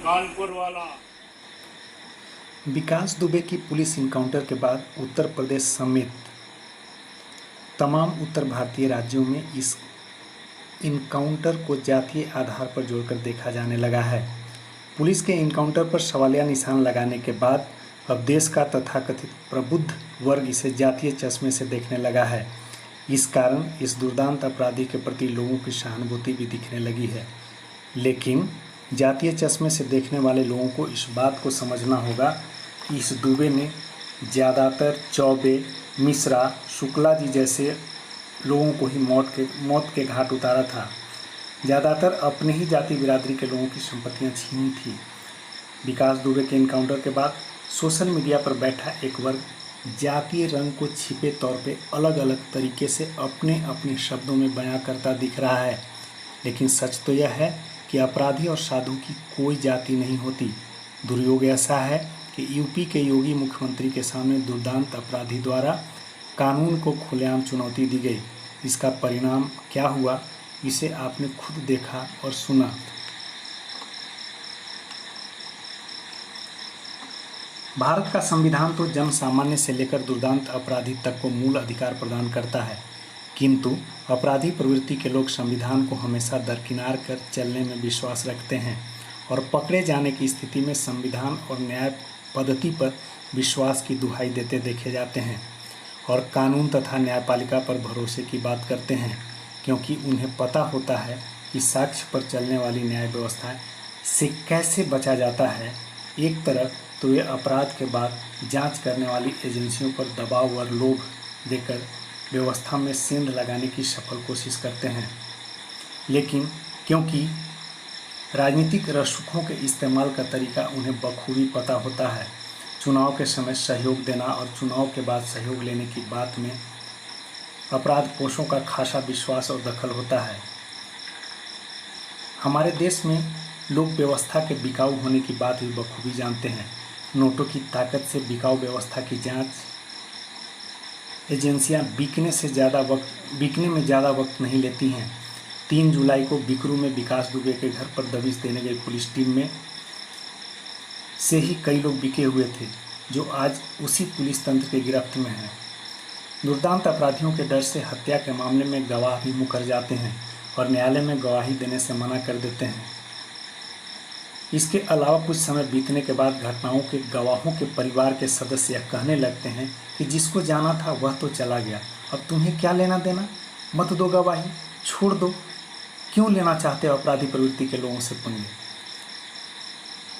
कानपुर वाला। विकास दुबे की police encounter के बाद उत्तर प्रदेश समेत तमाम उत्तर भारतीय राज्यों में इस इनकाउंटर को जातीय आधार पर जोड़कर देखा जाने लगा है। पुलिस के इनकाउंटर पर सवालिया निशान लगाने के बाद अब देश का तथाकथित प्रबुद्ध वर्ग इसे जातीय चश्मे से देखने लगा है। इस कारण इस दुर्दांत अपराधी के प्रति लोगों की सहानुभूति भी दिखने लगी है। लेकिन जातीय चश्मे से देखने वाले लोगों को इस बात को समझना होगा कि इस दुबे ने ज़्यादातर चौबे, मिश्रा, शुक्ला जी जैसे लोगों को ही मौत के घाट उतारा था। ज़्यादातर अपने ही जाति बिरादरी के लोगों की संपत्तियां छीनी थी। विकास दुबे के इनकाउंटर के बाद सोशल मीडिया पर बैठा एक वर्ग जातीय रंग को छिपे तौर पे अलग अलग तरीके से अपने अपने शब्दों में बयां करता दिख रहा है। लेकिन सच तो यह है कि अपराधी और साधु की कोई जाति नहीं होती। दुर्योग ऐसा है कि यूपी के योगी मुख्यमंत्री के सामने दुर्दांत अपराधी द्वारा कानून को खुलेआम चुनौती दी गई। इसका परिणाम क्या हुआ, इसे आपने खुद देखा और सुना। भारत का संविधान तो जन सामान्य से लेकर दुर्दांत अपराधी तक को मूल अधिकार प्रदान करता है, किंतु अपराधी प्रवृत्ति के लोग संविधान को हमेशा दरकिनार कर चलने में विश्वास रखते हैं और पकड़े जाने की स्थिति में संविधान और न्याय पद्धति पर विश्वास की दुहाई देते देखे जाते हैं और कानून तथा न्यायपालिका पर भरोसे की बात करते हैं, क्योंकि उन्हें पता होता है कि साक्ष्य पर चलने वाली न्याय व्यवस्था से कैसे बचा जाता है। एक तरफ तो ये अपराध के बाद जांच करने वाली एजेंसियों पर दबाव और लोभ देकर व्यवस्था में सेंध लगाने की सफल कोशिश करते हैं, लेकिन क्योंकि राजनीतिक रसूखों के इस्तेमाल का तरीका उन्हें बखूबी पता होता है, चुनाव के समय सहयोग देना और चुनाव के बाद सहयोग लेने की बात में अपराध पोषों का खासा विश्वास और दखल होता है। हमारे देश में लोग व्यवस्था के बिकाऊ होने की बात भी बखूबी जानते हैं। नोटों की ताकत से बिकाऊ व्यवस्था की जांच एजेंसियां बिकने में ज़्यादा वक्त नहीं लेती हैं। 3 जुलाई को बिकरू में विकास दुबे के घर पर दबिश देने गई पुलिस टीम में से ही कई लोग बिके हुए थे, जो आज उसी पुलिस तंत्र के गिरफ्त में हैं। दुर्दांत अपराधियों के डर से हत्या के मामले में गवाह भी मुकर जाते हैं और न्यायालय में गवाही देने से मना कर देते हैं। इसके अलावा कुछ समय बीतने के बाद घटनाओं के गवाहों के परिवार के सदस्य कहने लगते हैं कि जिसको जाना था वह तो चला गया, अब तुम्हें क्या लेना देना, मत दो गवाही, छोड़ दो, क्यों लेना चाहते हो अपराधी प्रवृत्ति के लोगों से पंगे।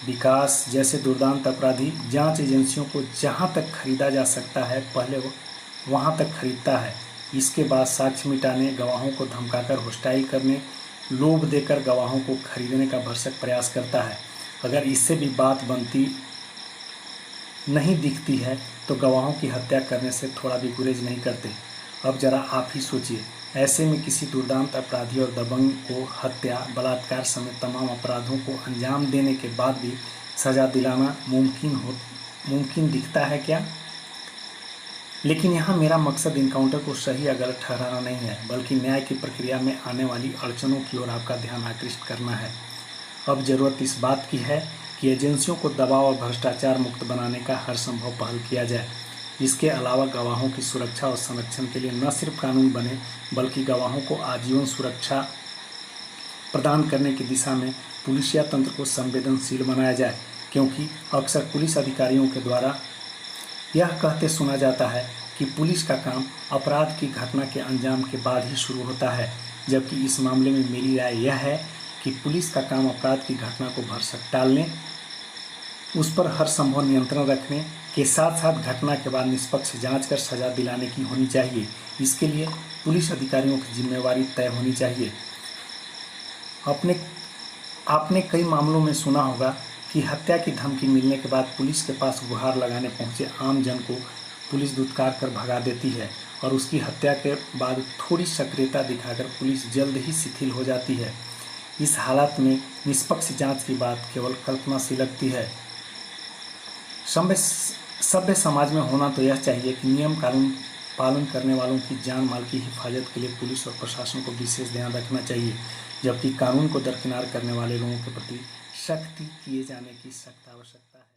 विकास जैसे दुर्दांत अपराधी जांच एजेंसियों को जहां तक खरीदा जा सकता है पहले वो वहां तक खरीदता है। इसके बाद साक्ष्य मिटाने, गवाहों को धमकाकर होस्टाइल करने, लोभ देकर गवाहों को खरीदने का भरसक प्रयास करता है। अगर इससे भी बात बनती नहीं दिखती है तो गवाहों की हत्या करने से थोड़ा भी गुरेज नहीं करते। अब जरा आप ही सोचिए, ऐसे में किसी दुर्दांत अपराधी और दबंग को हत्या, बलात्कार समेत तमाम अपराधों को अंजाम देने के बाद भी सज़ा दिलाना मुमकिन दिखता है क्या? लेकिन यहाँ मेरा मकसद इनकाउंटर को सही या गलत ठहराना नहीं है, बल्कि न्याय की प्रक्रिया में आने वाली अड़चनों की ओर आपका ध्यान आकृष्ट करना है। अब ज़रूरत इस बात की है कि एजेंसियों को दबाव और भ्रष्टाचार मुक्त बनाने का हर संभव पहल किया जाए। इसके अलावा गवाहों की सुरक्षा और संरक्षण के लिए न सिर्फ कानून बने, बल्कि गवाहों को आजीवन सुरक्षा प्रदान करने की दिशा में पुलिसिया तंत्र को संवेदनशील बनाया जाए, क्योंकि अक्सर पुलिस अधिकारियों के द्वारा यह कहते सुना जाता है कि पुलिस का काम अपराध की घटना के अंजाम के बाद ही शुरू होता है, जबकि इस मामले में मेरी राय यह है कि पुलिस का काम अपराध की घटना को भरसक टालने, उस पर हर संभव नियंत्रण रखने के साथ साथ घटना के बाद निष्पक्ष जांच कर सजा दिलाने की होनी चाहिए। इसके लिए पुलिस अधिकारियों की जिम्मेवारी तय होनी चाहिए। आपने कई मामलों में सुना होगा कि हत्या की धमकी मिलने के बाद पुलिस के पास गुहार लगाने पहुंचे आम जन को पुलिस दुत्कार कर भगा देती है और उसकी हत्या के बाद थोड़ी सक्रियता दिखाकर पुलिस जल्द ही शिथिल हो जाती है। इस हालत में निष्पक्ष जांच की बात केवल कल्पना सी लगती है। सभ्य समाज में होना तो यह चाहिए कि नियम कानून पालन करने वालों की जान माल की हिफाजत के लिए पुलिस और प्रशासन को विशेष ध्यान रखना चाहिए। जबकि कानून को दरकिनार करने वाले लोगों के प्रति सख्ती किए जाने की सख्त आवश्यकता है।